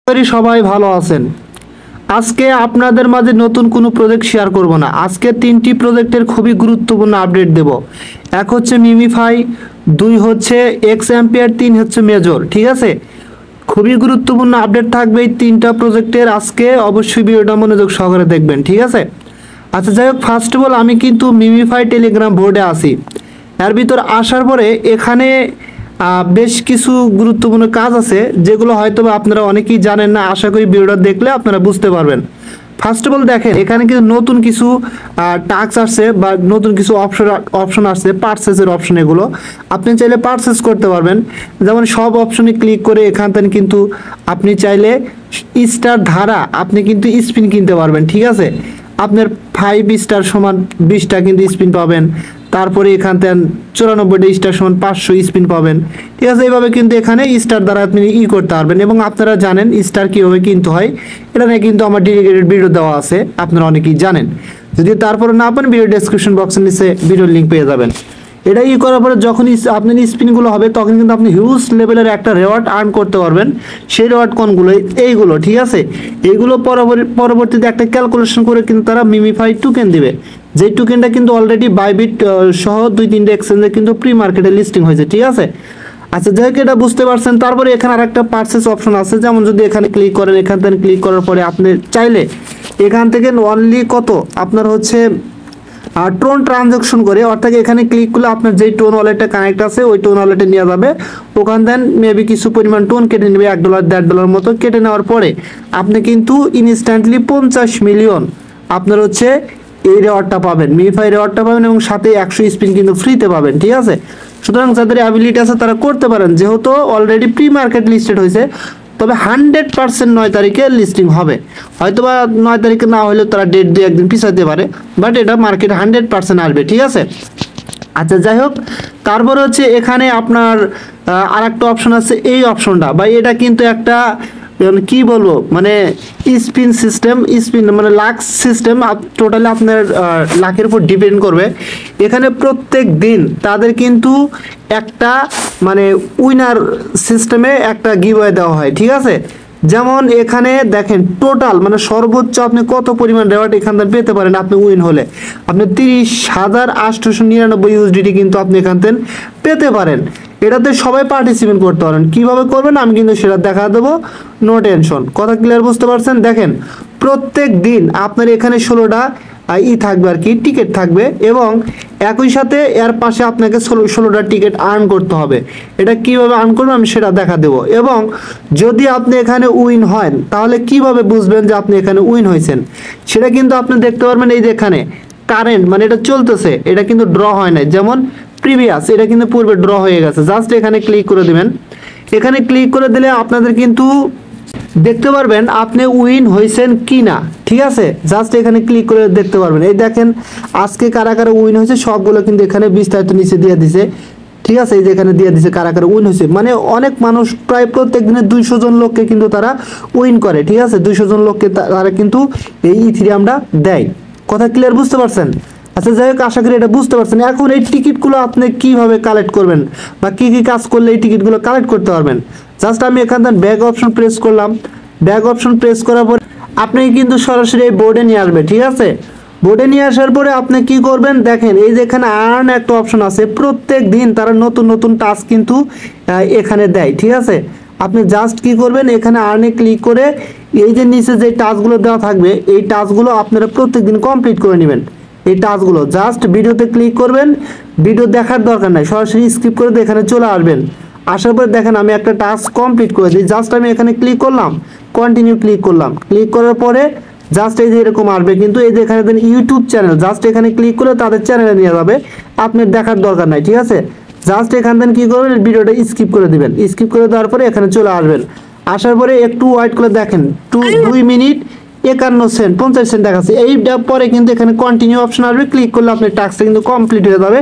করি সবাই ভালো আছেন। আজকে আপনাদের মাঝে নতুন কোনো প্রজেক্ট শেয়ার করব না। আজকে তিনটি প্রজেক্টের খুবই গুরুত্বপূর্ণ আপডেট দেব। এক হচ্ছে মিমিফাই, দুই হচ্ছে এক্স অ্যাম্পিয়ার, তিন হচ্ছে মেজর। ঠিক আছে, খুবই গুরুত্বপূর্ণ আপডেট থাকবে এই তিনটা প্রজেক্টের। আজকে অবশ্যই ভিডিওটা মনোযোগ সহকারে দেখবেন। ঠিক আছে, আচ্ছা যাই হোক, ফার্স্ট অফ অল আমি কিন্তু মিমিফাই টেলিগ্রাম বোর্ডে আসি। এর ভিতর আসার পরে এখানে বেশ কিছু গুরুত্বপূর্ণ কাজ আছে যেগুলো হয়তো আপনারা অনেকেই জানেন না। আশা করি ভিডিওটা দেখলে আপনারা বুঝতে পারবেন। ফার্স্ট অফ অল দেখেন, এখানে কিন্তু নতুন কিছু টাস্ক আসছে বা নতুন কিছু অপশন আসছে, পারচেসের অপশন। এগুলো আপনি চাইলে পারচেস করতে পারবেন। যেমন সব অপশনে ক্লিক করে এখান থেকে কিন্তু আপনি চাইলে স্টার ধারা আপনি কিন্তু স্পিন কিনতে পারবেন। ঠিক আছে, আপনার 5 স্টার সমান 20টা কিন্তু স্পিন পাবেন। তারপরে এখান থেকে 94টা স্টার সমান 500 স্পিন পাবেন। ঠিক আছে, এইভাবে কিন্তু এখানে স্টার দ্বারা আপনি করতে পারবেন। এবং আপনারা জানেন স্টার কীভাবে কিনতে হয়, এটা নিয়ে কিন্তু আমার ডেডিকেটেড ভিডিও দেওয়া আছে, আপনারা অনেকেই জানেন। যদি তারপরে না পান, ভিডিও ডেসক্রিপশন বক্সের নিচে ভিডিওর লিঙ্ক পেয়ে যাবেন। এটা করার পরে যখন আপনার স্পিনগুলো হবে তখন কিন্তু আপনি হিউজ লেভেলের একটা রেওয়ার্ড আর্ন করতে পারবেন। সেই রেওয়ার্ড কোনগুলো? এইগুলো। ঠিক আছে, এইগুলো পরবর্তীতে একটা ক্যালকুলেশন করে কিন্তু তারা মিমিফাই টোকেন দিবে। যে টোকেনটা কিন্তু অলরেডি বাইবিট সহ 2-3টে এক্সচেঞ্জে কিন্তু প্রি মার্কেটে লিস্টিং হয়েছে। ঠিক আছে, আচ্ছা যাই হোক, এটা বুঝতে পারছেন। তারপরে এখানে আরেকটা পারচেস অপশন আছে। যেমন যদি এখানে ক্লিক করেন, এখান থেকে ক্লিক করার পরে আপনি চাইলে এখান থেকে অনলি কত আপনার হচ্ছে টোন ট্রানজাকশন করে, অর্থাৎ এখানে ক্লিক করলে আপনার যেই টোন ওয়ালেটটা কানেক্ট আছে ওই টোন ওয়ালেটে নিয়ে যাবে। ওখান দেন মেবি কিছু পরিমাণ টোন কেটে নেবে, $1 $1.5 মতো কেটে নেওয়ার পরে আপনি কিন্তু ইনস্ট্যান্টলি 50 মিলিয়ন আপনার হচ্ছে এই রেওয়ার্ডটা পাবেন, মিমিফাই রেওয়ার্ডটা পাবেন, এবং সাথে 100 স্পিন কিন্তু ফ্রিতে পাবেন। ঠিক আছে, সুতরাং যাদের অ্যাবিলিটি আছে তারা করতে পারেন, যেহেতু অলরেডি প্রি মার্কেট লিস্টেড হয়েছে। তবে 100% 9 তারিখে লিস্টিং হবে। হয়তো বা 9 তারিখে না হলেও তারা ডেট দিয়ে একদিন পিছাতে পারে, বাট এটা মার্কেট 100% আসবে। ঠিক আছে, আচ্ছা যাই হোক, তারপরে হচ্ছে এখানে আপনার আর একটা অপশন আছে। এই অপশনটা বা এটা কিন্তু একটা কি বলবো, মানে স্পিন সিস্টেম, স্পিন মানে লাখ সিস্টেম। টোটালি আপনার লাখের উপর ডিপেন্ড করবে। এখানে প্রত্যেক দিন তাদের কিন্তু একটা মানে উইনার সিস্টেমে একটা গিভওয়ে দেওয়া হয়। ঠিক আছে, যেমন এখানে দেখেন টোটাল মানে সর্বোচ্চ আপনি কত পরিমাণ রেওয়ার্ড এখান থেকে পেতে পারেন। আপনি উইন হলে আপনি 30,899 ইউএসডিটি কিন্তু আপনি এখান থেকে পেতে পারেন। এটাতে সবাই পার্টিসিপেট করতে পারেন। কিভাবে করবেন আমি কিন্তু সেটা দেখা দেবো, নো টেনশন। কথা ক্লিয়ার বুঝতে পারছেন? দেখেন প্রত্যেক দিন আপনার এখানে 16টা থাকবে আর কি, টিকিট থাকবে, এবং একই সাথে এর পাশে আপনাকে 16টা টিকিট আর্ন করতে হবে। এটা কিভাবে আর্ন করবেন আমি সেটা দেখা দেব। এবং যদি আপনি এখানে উইন হন তাহলে কিভাবে বুঝবেন যে আপনি এখানে উইন হয়েছেন, সেটা কিন্তু আপনি দেখতে পারবেন। এই যে এখানে কারেন্ট মানে এটা চলতেছে, এটা কিন্তু ড্র হয় নাই। যেমন প্রিভিয়াস, এটা কিন্তু পূর্বে ড্র হয়ে গেছে। জাস্ট এখানে ক্লিক করে দিবেন। এখানে ক্লিক করে দিলে আপনাদের কিন্তু দেখতে পারবেন আপনি উইন হয়েছেন কি না। ঠিক আছে, জাস্ট এখানে ক্লিক করে দেখতে পারবেন। এই দেখেন আজকে কারা কারা উইন হয়েছে সবগুলো কিন্তু এখানে বিস্তারিত নিচে দিয়ে দিছে। ঠিক আছে, এই যে এখানে দিয়ে দিছে কারা কারা উইন হয়েছে। মানে অনেক মানুষ, প্রায় প্রত্যেক দিনে 200 জন লোককে কিন্তু তারা উইন করে। ঠিক আছে, 200 জন লোককে তারা কিন্তু এই ইথিরিয়ামটা দেয়। কথা ক্লিয়ার বুঝতে পারছেন? আচ্ছা যাই হোক, আশা করি এটা বুঝতে পারছেন। এখন এই টিকিটগুলো আপনি কিভাবে কালেক্ট করবেন বা কি কি কাজ করলে এই টিকিটগুলো কালেক্ট করতে পারবেন, জাস্ট আমি এখান থেকে ব্যাক অপশন প্রেস করলাম। ব্যাক অপশন প্রেস করার পরে আপনি কিন্তু সরাসরি এই বোর্ডে নিয়ে আসবে। ঠিক আছে, বোর্ডে নিয়ে আসার পরে আপনি কি করবেন, দেখেন এই যে এখানে আর্ন একটা অপশন আছে। প্রত্যেক দিন তারা নতুন নতুন টাস্ক কিন্তু এখানে দেয়। ঠিক আছে, আপনি জাস্ট কি করবেন, এখানে আর্নে ক্লিক করে এই যে নিচে যে টাস্কগুলো দেওয়া থাকবে এই টাস্কগুলো আপনারা প্রত্যেক দিন কমপ্লিট করে নেবেন। এই টাস্কগুলো জাস্ট ভিডিওতে ক্লিক করবেন, ভিডিও দেখার দরকার নাই, সরাসরি স্কিপ করে এখানে চলে আসবেন। আসার পরে দেখেন আমি একটা টাস্ক কমপ্লিট করে দিই। জাস্ট আমি এখানে ক্লিক করলাম, কন্টিনিউ ক্লিক করলাম। ক্লিক করার পরে জাস্ট এই যে এরকম আসবে, কিন্তু এই যে এখানে দেন ইউটিউব চ্যানেল, জাস্ট এখানে ক্লিক করে তাদের চ্যানেলে নিয়ে যাবে, আপনার দেখার দরকার নাই। ঠিক আছে, জাস্ট এখান থেকে কি করবেন, ভিডিওটা স্কিপ করে দিবেন। স্কিপ করে দেওয়ার পরে এখানে চলে আসবেন। আসার পরে একটু ওয়েট করে দেখেন 2 মিনিট 51 সেন্ট 50 সেন্ট দেখাচ্ছে। এইটা পরে কিন্তু এখানে কন্টিনিউ অপশন আসবে, ক্লিক করলে আপনার টাস্কটা কিন্তু কমপ্লিট হয়ে যাবে।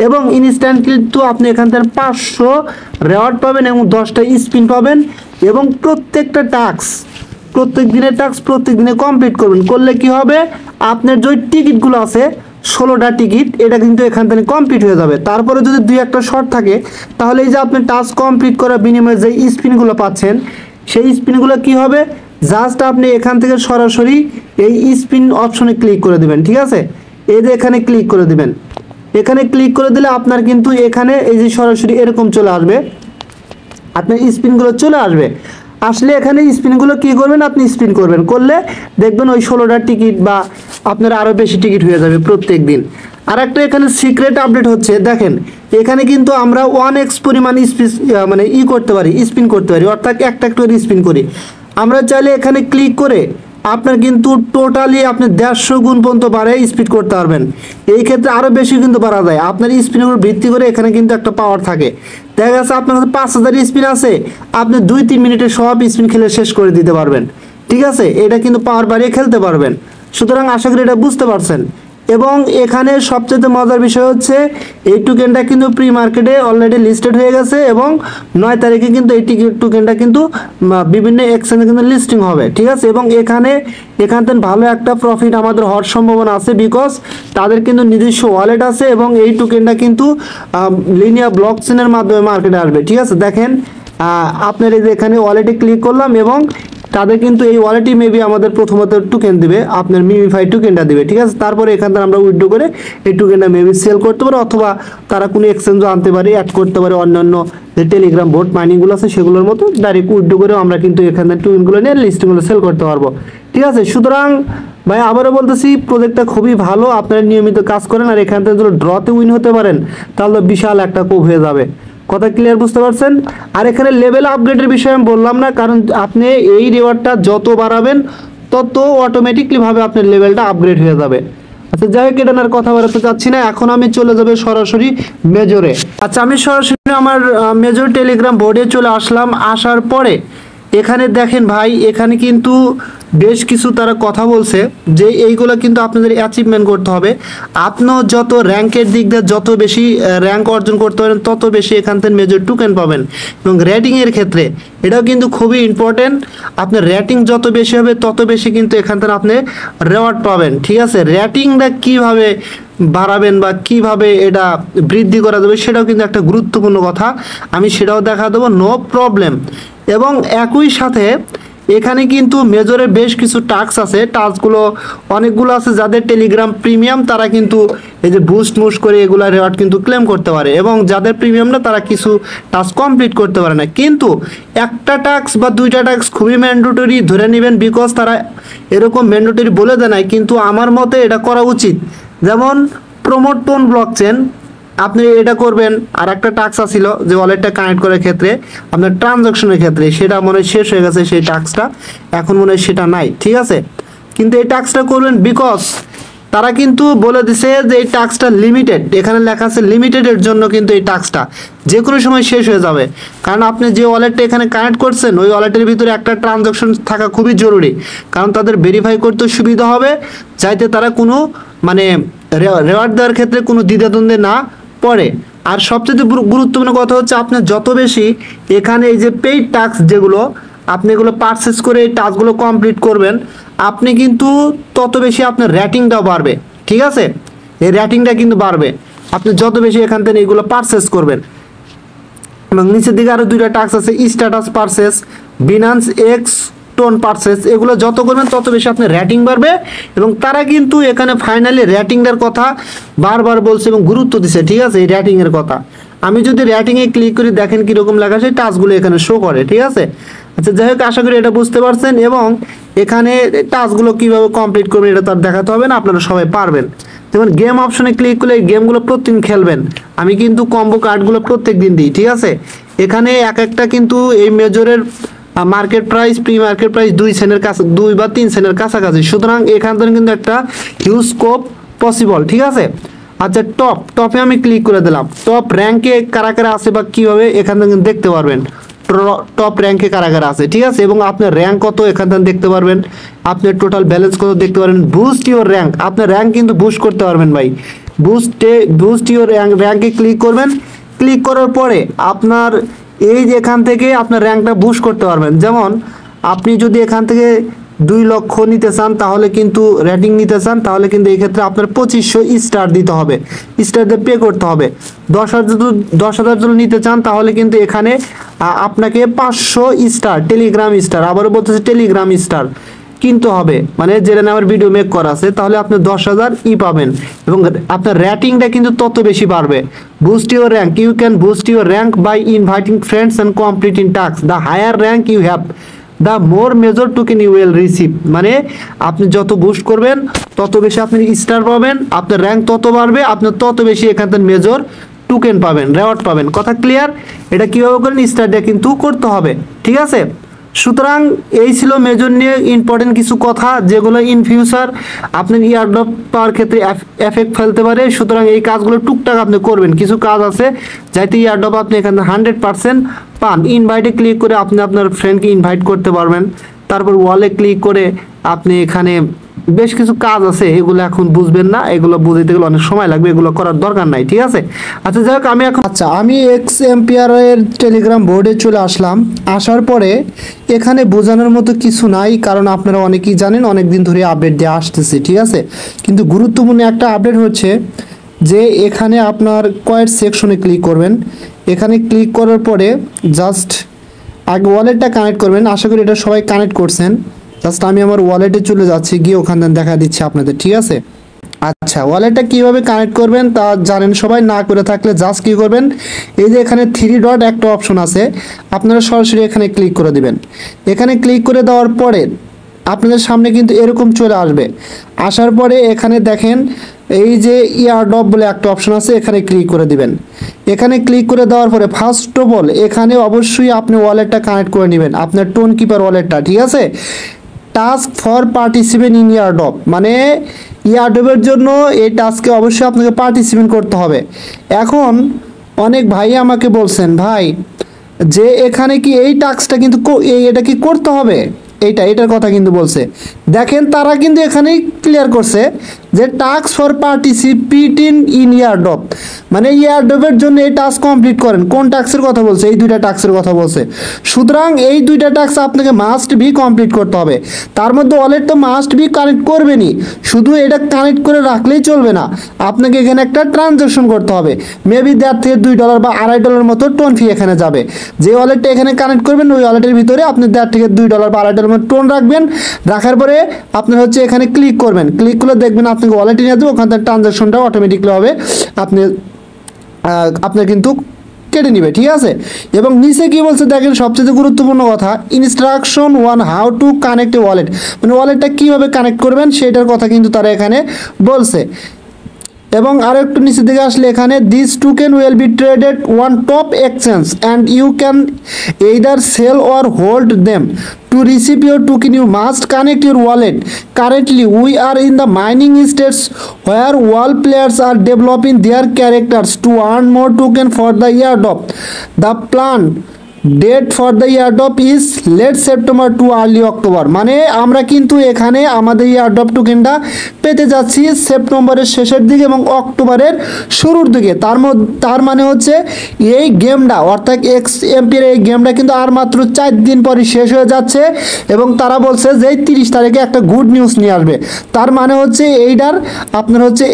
এবং ইনস্ট্যান্ট কিন্তু আপনি এখান থেকে 500 রেওয়ার্ড পাবেন এবং 10টা স্পিন পাবেন। এবং প্রত্যেকটা টাস্ক, প্রত্যেক দিনের টাস্ক প্রত্যেক দিনে কমপ্লিট করবেন। করলে কি হবে, আপনার যে টিকিটগুলো আছে 16টা টিকিট, এটা কিন্তু এখান থেকে কমপ্লিট হয়ে যাবে। তারপরে যদি 2-1টা শর্ট থাকে তাহলে এই যে আপনি টাস্ক কমপ্লিট করার বিনিময়ে যে স্পিনগুলো পাচ্ছেন সেই স্পিনগুলো কি হবে, জাস্ট আপনি এখান থেকে সরাসরি এই স্পিন অপশনে ক্লিক করে দিবেন। ঠিক আছে, এই যে এখানে ক্লিক করে দিবেন। এখানে ক্লিক করে দিলে আপনার কিন্তু এখানে এই যে সরাসরি এরকম চলে আসবে, আপনার স্পিনগুলো চলে আসবে। আসলে এখানে স্পিনগুলো কি করবেন, আপনি স্পিন করবেন, করলে দেখবেন ওই 16টা টিকিট বা আপনার আরও বেশি টিকিট হয়ে যাবে প্রত্যেক দিন। আর একটা এখানে সিক্রেট আপডেট হচ্ছে, দেখেন এখানে কিন্তু আমরা 1x পরিমাণ মানে করতে পারি, স্পিন করতে পারি, অর্থাৎ একটা করে স্পিন করি। আমরা চাইলে এখানে ক্লিক করে আপনার কিন্তু টোটালি আপনি 150 গুণ পর্যন্ত বাড়ে স্পিড করতে পারবেন। এই ক্ষেত্রে আরও বেশি কিন্তু বাড়া যায়। আপনার স্পিনের উপর ভিত্তি করে এখানে কিন্তু একটা পাওয়ার থাকে। দেখা গেছে আপনার কাছে 5000 স্পিন আছে, আপনি 2-3 মিনিটে সব স্পিন খেলে শেষ করে দিতে পারবেন। ঠিক আছে, এটা কিন্তু পাওয়ার বাড়িয়ে খেলতে পারবেন। সুতরাং আশা করি এটা বুঝতে পারছেন। এবং এখানে সবচেয়ে মজার বিষয় হচ্ছে এই টোকেনটা কিন্তু প্রি মার্কেটে অলরেডি লিস্টেড হয়ে গেছে এবং 9 তারিখে কিন্তু এই টোকেনটা কিন্তু বিভিন্ন এক্সচেঞ্জে কিন্তু লিস্টিং হবে। ঠিক আছে, এবং এখান থেকে ভালো একটা প্রফিট আমাদের হওয়ার সম্ভাবনা আছে, বিকজ তাদের কিন্তু নিজস্ব ওয়ালেট আছে এবং এই টোকেনটা কিন্তু লিনিয়ার ব্লকচেনের মাধ্যমে মার্কেটে আসবে। ঠিক আছে, দেখেন আপনার এই যে এখানে ওয়ালেটে ক্লিক করলাম এবং তাদের কিন্তু এই ওয়ালেটই মেবি আমাদের প্রথমত টোকেন দিবে, আপনার মিমিফাই টোকেনটা দিবে। ঠিক আছে, তারপরে এখান থেকে আমরা উইথড্র করে এই টোকেনটা মেবি সেল করতে পারি, অথবা তারা কোনো এক্সচেঞ্জও আনতে পারে, অ্যাড করতে পারে অন্যান্য যে টেলিগ্রাম বোট মাইনিংগুলো আছে সেগুলোর মতো ডাইরেক্ট উইথড্র করে আমরা কিন্তু এখানে টোকেনগুলো নিয়ে লিস্টিংগুলো সেল করতে পারবো। ঠিক আছে, সুতরাং ভাই আবারও বলতেছি প্রজেক্টটা খুবই ভালো, আপনারা নিয়মিত কাজ করেন আর এখান থেকে যদি ড্রতে উইন হতে পারেন তাহলে বিশাল একটা কোপ হয়ে যাবে। কথা ক্লিয়ার বুঝতে পারছেন? আর এখানে লেভেল আপগ্রেডের বিষয়ে আমি বললাম না, কারণ আপনি এই রিওয়ার্ডটা যত বাড়াবেন তত অটোমেটিকলি ভাবে আপনার লেভেলটা আপগ্রেড হয়ে যাবে। আচ্ছা যাই হোক, এটা আর কথা বলতে চাচ্ছি না, এখন আমি চলে যাবে সরাসরি মেজরে। আচ্ছা আমি সরাসরি আমার মেজর টেলিগ্রাম বোর্ডে চলে আসলাম। আসার পরে এখানে দেখেন ভাই, এখানে কিন্তু বেশ কিছু তারা কথা বলছে যে এইগুলো কিন্তু আপনাদের অ্যাচিভমেন্ট করতে হবে। আপনিও যত র্যাঙ্কের দিক দিয়ে যত বেশি র্যাঙ্ক অর্জন করতে পারেন তত বেশি এখান থেকে মেজর টোকেন পাবেন। এবং রেটিংয়ের ক্ষেত্রে এটাও কিন্তু খুবই ইম্পর্টেন্ট, আপনার রেটিং যত বেশি হবে তত বেশি কিন্তু এখান থেকে আপনি রেওয়ার্ড পাবেন। ঠিক আছে, রেটিংটা কীভাবে বাড়াবেন বা কিভাবে এটা বৃদ্ধি করা যাবে সেটাও কিন্তু একটা গুরুত্বপূর্ণ কথা, আমি সেটাও দেখা দেবো, নো প্রবলেম। এবং একই সাথে এখানে কিন্তু মেজরে বেশ কিছু টাস্ক আছে, টাস্কগুলো অনেকগুলো আছে, যাদের টেলিগ্রাম প্রিমিয়াম তারা কিন্তু এই যে বুস্ট করে এগুলা রেওয়ার্ড কিন্তু ক্লেম করতে পারে, এবং যাদের প্রিমিয়াম না তারা কিছু টাস্ক কমপ্লিট করতে পারে না। কিন্তু একটা টাস্ক বা দুইটা টাস্ক খুবই ম্যান্ডেটরি ধরে নেবেন, বিকজ তারা এরকম ম্যান্ডেটরি বলে দেয় নাই, কিন্তু আমার মতে এটা করা উচিত। যেমন প্রমোট টোন ব্লকচেন, আপনি এটা করবেন। আর একটা টাস্ক ছিল যে ওয়ালেটটা কানেক্ট করার ক্ষেত্রে আপনার ট্রানজাকশনের ক্ষেত্রে, সেটা মনে হয় শেষ হয়ে গেছে সেই টাস্কটা, এখন মনে হয় সেটা নাই। ঠিক আছে, কিন্তু এই টাস্কটা করবেন, বিকজ তারা কিন্তু বলে দিছে যে এই টাস্কটা লিমিটেড, এখানে লেখা আছে লিমিটেডের জন্য, কিন্তু এই টাস্কটা যে কোনো সময় শেষ হয়ে যাবে। কারণ আপনি যে ওয়ালেটটা এখানে কানেক্ট করছেন ওই ওয়ালেটের ভিতরে একটা ট্রানজাকশন থাকা খুবই জরুরি, কারণ তাদের ভেরিফাই করতে সুবিধা হবে, যাইতে তারা কোনো মানে রেওয়ার্ড দেওয়ার ক্ষেত্রে কোনো দ্বিধাদ্বন্দ্বে না পড়ে। আর সবচেয়ে গুরুত্বপূর্ণ কথা হচ্ছে আপনার যত বেশি এখানে এই যে পেইড টাস্ক যেগুলো আপনি এগুলো পারচেস করে এই টাস্কগুলো কমপ্লিট করবেন, আপনি কিন্তু তত বেশি আপনার রেটিংটাও বাড়বে। ঠিক আছে, এই রেটিংটা কিন্তু বাড়বে আপনি যত বেশি এখান থেকে এগুলো পারচেস করবেন। এবং নিচের দিকে আরও দুইটা টাস্ক আছে, status purchase, Binance x tone purchase, এগুলো যত করবেন তত বেশি আপনার রেটিং বাড়বে। এবং তারা কিন্তু এখানে ফাইনালি রেটিংটার কথা বারবার বলছে এবং গুরুত্ব দিচ্ছে। ঠিক আছে, এই রেটিংয়ের কথা আমি যদি রেটিংয়ে ক্লিক করি দেখেন কীরকম লেখা সেই টাস্কগুলো এখানে শো করে। ঠিক আছে, আচ্ছা যাই হোক, আশা করি এটা বুঝতে পারছেন। এবং এখানে টাস্কগুলো কীভাবে কমপ্লিট করবেন এটা তার দেখাতে হবে না, আপনারা সবাই পারবেন। যেমন গেম অপশনে ক্লিক করলে এই গেমগুলো প্রতিদিন খেলবেন, আমি কিন্তু কম্বো কার্ডগুলো প্রত্যেক দিন দিই। ঠিক আছে, এখানে এক একটা কিন্তু এই মেজরের market price pre market price 2 সেন্টের কাছে, 2 বা 3 সেন্টের কাছাকাছি, সুতরাং এখান থেকে কিন্তু একটা হিউজ স্কোপ পসিবল। ঠিক আছে, আচ্ছা টপে আমি ক্লিক করে দিলাম, টপ র্যাঙ্কে কারা কারা আছে বা কীভাবে এখান থেকে দেখতে পারবেন টপ র্যাঙ্কে কারা কারা আছে। ঠিক আছে, এবং আপনার র্যাঙ্ক কত এখান থেকে দেখতে পারবেন, আপনার টোটাল ব্যালেন্স কত দেখতে পারবেন। বুস্ট ইউর র্যাঙ্ক, আপনার র্যাঙ্ক কিন্তু বুস্ট করতে পারবেন ভাই, বুস্ট ইউর র্যাঙ্কে ক্লিক করবেন। ক্লিক করার পরে আপনার এই যে এখান থেকে আপনার র্যাঙ্কটা বুস্ট করতে পারবেন। যেমন আপনি যদি এখান থেকে 2 লক্ষ নিতে চান, তাহলে কিন্তু রেটিং নিতে চান, তাহলে কিন্তু এই ক্ষেত্রে আপনার 2500 স্টার দিতে হবে, স্টার দিয়ে পে করতে হবে। 10,000 যদি নিতে চান তাহলে কিন্তু এখানে আপনাকে 500 স্টার, টেলিগ্রাম স্টার, আবারও বলতেছে টেলিগ্রাম স্টার কিনতে হবে, মানে যেটা আমার ভিডিও মেক করা আছে, তাহলে আপনি 10,000 পাবেন এবং আপনার রেটিংটা কিন্তু তত বেশি বাড়বে। Boost your rank, you can boost your rank by inviting friends and completing task. The higher rank you have the more major token you will receive. মানে আপনি যত বুস্ট করবেন তত বেশি আপনি স্টার পাবেন, আপনার র্যাঙ্ক তত বাড়বে, আপনি তত বেশি এখান থেকে মেজর টোকেন পাবেন, রেওয়ার্ড পাবেন। কথা ক্লিয়ার? এটা কীভাবে করেন, স্টারটা কিন্তু করতে হবে, ঠিক আছে? সুতরাং এই ছিল মেজর নিয়ে ইম্পর্টেন্ট কিছু কথা, যেগুলো ইন ফিউচার আপনার ইয়ারড্রপ পাওয়ার ক্ষেত্রে এফেক্ট ফেলতে পারে। সুতরাং এই কাজগুলো টুকটাক আপনি করবেন, কিছু কাজ আছে যাতে ইয়ারড্রপ আপনি এখানে 100% পান। ইনভাইটে ক্লিক করে আপনি আপনার ফ্রেন্ডকে ইনভাইট করতে পারবেন, তারপর ওয়ালে ক্লিক করে আপনি এখানে বেশ কিছু কাজ আছে, এগুলো এখন বুঝবেন না, এগুলো বুঝতে গেলে অনেক সময় লাগবে, এগুলো করার দরকার নাই, ঠিক আছে? আচ্ছা যাই হোক, আমি এক্স এম্পিয়ারের টেলিগ্রাম বোর্ডে চলে আসলাম। আসার পরে এখানে বোঝানোর মতো কিছু নাই, কারণ আপনারা অনেকেই জানেন অনেক দিন ধরে আপডেট দিয়ে আসতেছে, ঠিক আছে? কিন্তু গুরুত্বপূর্ণ একটা আপডেট হচ্ছে যে এখানে আপনার কয়ের সেকশনে ক্লিক করবেন। এখানে ক্লিক করার পরে জাস্ট আগে ওয়ালেটটা কানেক্ট করবেন। আশা করি এটা সবাই কানেক্ট করছেন। জাস্ট আমি আমার ওয়ালেটে চলে যাচ্ছি, গিয়ে ওখানে দেখা দিচ্ছি আপনাদের, ঠিক আছে? আচ্ছা, ওয়ালেটটা কিভাবে কানেক্ট করবেন তা জানেন সবাই, না করে থাকলে জাস্ট কি করবেন, এই যে এখানে 3 ডট একটা অপশন আছে, আপনারা সরাসরি এখানে ক্লিক করে দিবেন। এখানে ক্লিক করে দেওয়ার পরে আপনাদের সামনে কিন্তু এরকম চলে আসবে। আসার পরে এখানে দেখেন এই যে ইয়ারড্রপ বলে একটা অপশন আছে, এখানে ক্লিক করে দিবেন। এখানে ক্লিক করে দেওয়ার পরে ফার্স্ট অফ অল এখানে অবশ্যই আপনি ওয়ালেটটা কানেক্ট করে নেবেন, আপনার টোন কিপার ওয়ালেটটা, ঠিক আছে? Task for participant in airdrop, মানে ইয়ারড্রপের জন্য এই টাস্কে অবশ্যই আপনাকে পার্টিসিপেন্ট করতে হবে। এখন অনেক ভাই আমাকে বলছেন, ভাই যে এখানে কি এই টাস্কটা কিন্তু এটা কি করতে হবে, এটার কথা কিন্তু বলছে। দেখেন তারা কিন্তু এখানেই ক্লিয়ার করছে যে task for participating in airdrop, মানে ইয়ারড্রপের জন্য এই টাস্ক কমপ্লিট করেন। কোন টাস্কের কথা বলছে? এই 2টা টাস্কের কথা বলছে। সুতরাং এই 2টা টাস্ক আপনাকে মাস্ট বি কমপ্লিট করতে হবে। তার মধ্যে ওয়ালেট তো মাস্ট বি কানেক্ট করবেনই, শুধু এটা কানেক্ট করে রাখলেই চলবে না, আপনাকে এখানে একটা ট্রানজ্যাকশন করতে হবে। মেবি $1.5 থেকে $2 বা $2.5 মতো টোন ফি এখানে যাবে। যে ওয়ালেটটা এখানে কানেক্ট করবেন ওই ওয়ালেটের ভিতরে আপনি $1.5 থেকে $2 বা $2.5 মতো টোন রাখবেন। রাখার পরে আপনার হচ্ছে এখানে ক্লিক করবেন, ক্লিক করলে দেখবেন আপনাকে ওয়ালেটে নিয়ে যাবে, ওখান থেকে ট্রানজ্যাকশনটা অটোমেটিকলি হবে, আপনার কিন্তু কেটে নিবে, ঠিক আছে? এবং নিচে কি বলছে দেখেন, সবচেয়ে গুরুত্বপূর্ণ কথা, instruction 1 how to connect A wallet, মানে ওয়ালেটটা কীভাবে কানেক্ট করবেন সেটার কথা কিন্তু তারা এখানে বলছে। এবং আরও একটু নিচে দিকে আসলে এখানে this token will be traded on top exchange and you can either sell or hold them. To receive your token, you must connect your wallet. Currently, we are in the mining states where all players are developing their characters to earn more token for the airdrop. The plan date for the airdrop is late September to early October, মানে আমরা কিন্তু এখানে আমাদের airdrop টোকেনটা পেতে যাচ্ছি সেপ্টেম্বরের শেষের দিকে এবং অক্টোবরের শুরুর দিকে। তার মানে হচ্ছে এই গেমটা অর্থাৎ এক্স এমপির এই গেমটা কিন্তু আর মাত্র 4 দিন পরই শেষ হয়ে যাচ্ছে এবং তারা বলছে যে 30 তারিখে একটা গুড নিউজ নিয়ে আসবে। তার মানে হচ্ছে এইটার আপনার হচ্ছে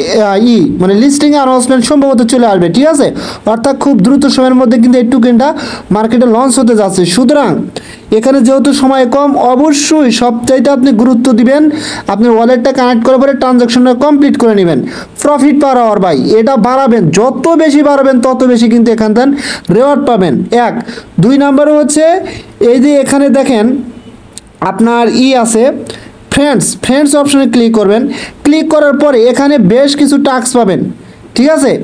মানে লিস্টিং অ্যানাউন্সমেন্ট সম্ভবত চলে আসবে, ঠিক আছে? অর্থাৎ খুব দ্রুত সময়ের মধ্যে কিন্তু এই টোকেনটা মার্কেটে লঞ্চ হতে যাচ্ছে। সুতরাং এখানে যেহেতু সময় কম, অবশ্যই সবচাইতে আপনি গুরুত্ব দিবেন, আপনার ওয়ালেটটা কানেক্ট করার পরে ট্রানজ্যাকশনটা কমপ্লিট করে নেবেন। প্রফিট পার আওয়ার ভাই, এটা বাড়াবেন, যত বেশি বাড়াবেন তত বেশি কিন্তু এখান থেকে রেওয়ার্ড পাবেন। 1 2 নম্বরে হচ্ছে এই যে এখানে দেখেন আপনার আছে ফ্রেন্ডস অপশনে ক্লিক করবেন। ক্লিক করার পরে এখানে বেশ কিছু টাস্ক পাবেন, ঠিক আছে?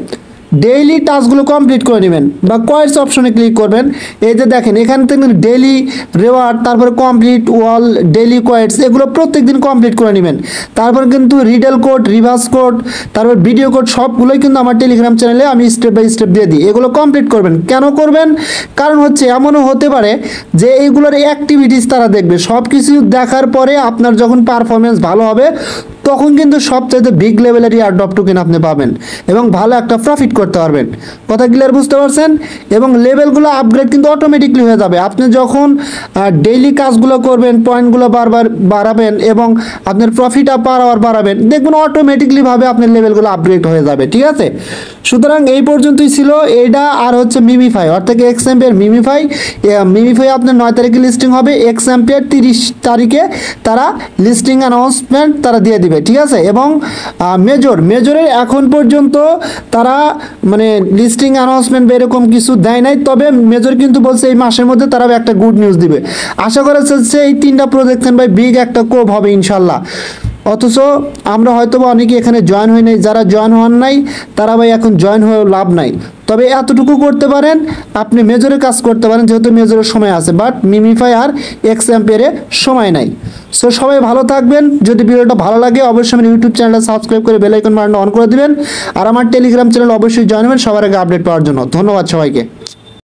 ডেইলি টাস্কগুলো কমপ্লিট করে নেবেন বা কয়েস অপশনে ক্লিক করবেন। এই যে দেখেন এখান থেকে ডেইলি রেওয়ার্ড, তারপরে কমপ্লিট ওয়াল ডেইলি কয়েস, এগুলো প্রত্যেক দিন কমপ্লিট করে নেবেন। তারপর কিন্তু রিডেল কোড, রিভার্স কোড, তারপর ভিডিও কোড সবগুলোই কিন্তু আমার টেলিগ্রাম চ্যানেলে আমি স্টেপ বাই স্টেপ দিয়ে দিই। এগুলো কমপ্লিট করবেন। কেন করবেন? কারণ হচ্ছে এমনও হতে পারে যে এইগুলোর অ্যাক্টিভিটিস তারা দেখবে, সব কিছু দেখার পরে আপনার যখন পারফরমেন্স ভালো হবে তখন কিন্তু সবচেয়ে বিগ লেভেলের এয়ারড্রপ টোকেন আপনি পাবেন এবং ভালো একটা প্রফিট করতে পারবেন। কথা ক্লিয়ার বুঝতে পারছেন? এবং লেভেলগুলো আপগ্রেড কিন্তু অটোমেটিকলি হয়ে যাবে। আপনি যখন ডেইলি কাজগুলো করবেন, পয়েন্টগুলো বারবার বাড়াবেন এবং আপনার প্রফিট পার আওয়ার বাড়াবেন, দেখবেন অটোমেটিকলিভাবে আপনার লেভেলগুলো আপগ্রেড হয়ে যাবে। ঠিক আছে, সুতরাং এই পর্যন্তই ছিল এটা। আর হচ্ছে মিমিফাই অর্থাৎ এক্সএমপির মিমিফাই আপনার 9 তারিখে লিস্টিং হবে, এক্সএমপির 30 তারিখে তারা লিস্টিং অ্যানাউন্সমেন্ট তারা দিয়ে দিবে। ঠিক আছে, এবং মেজরের এখন পর্যন্ত তারা মানে লিস্টিং অ্যানাউন্সমেন্ট বা এরকম কিছু দেয় নাই, তবে মেজর কিন্তু বলছে এই মাসের মধ্যে তারা একটা গুড নিউজ দিবে। আশা করা যাচ্ছে এই 3টা প্রজেকশন ভাই বিগ একটা কোপ হবে ইনশাল্লাহ। অথচ আমরা হয়তো বা অনেকে এখানে জয়েন হই নাই, যারা জয়েন হওয়ার নাই তারা ভাই এখন জয়েন হয়েও লাভ নাই। তবে এতটুকু করতে পারেন, আপনি মেজরে কাজ করতে পারেন যেহেতু মেজরের সময় আছে, বাট মিমিফাই আর এক্সএমপিয়ারে সময় নাই। সো সবাই ভালো থাকবেন। যদি ভিডিওটা ভালো লাগে অবশ্যই আমার ইউটিউব চ্যানেলটা সাবস্ক্রাইব করে বেল আইকন বাটনটা অন করে দিবেন, আর আমার টেলিগ্রাম চ্যানেল অবশ্যই জয়েন হবেন সবার আগে আপডেট পাওয়ার জন্য। ধন্যবাদ সবাইকে।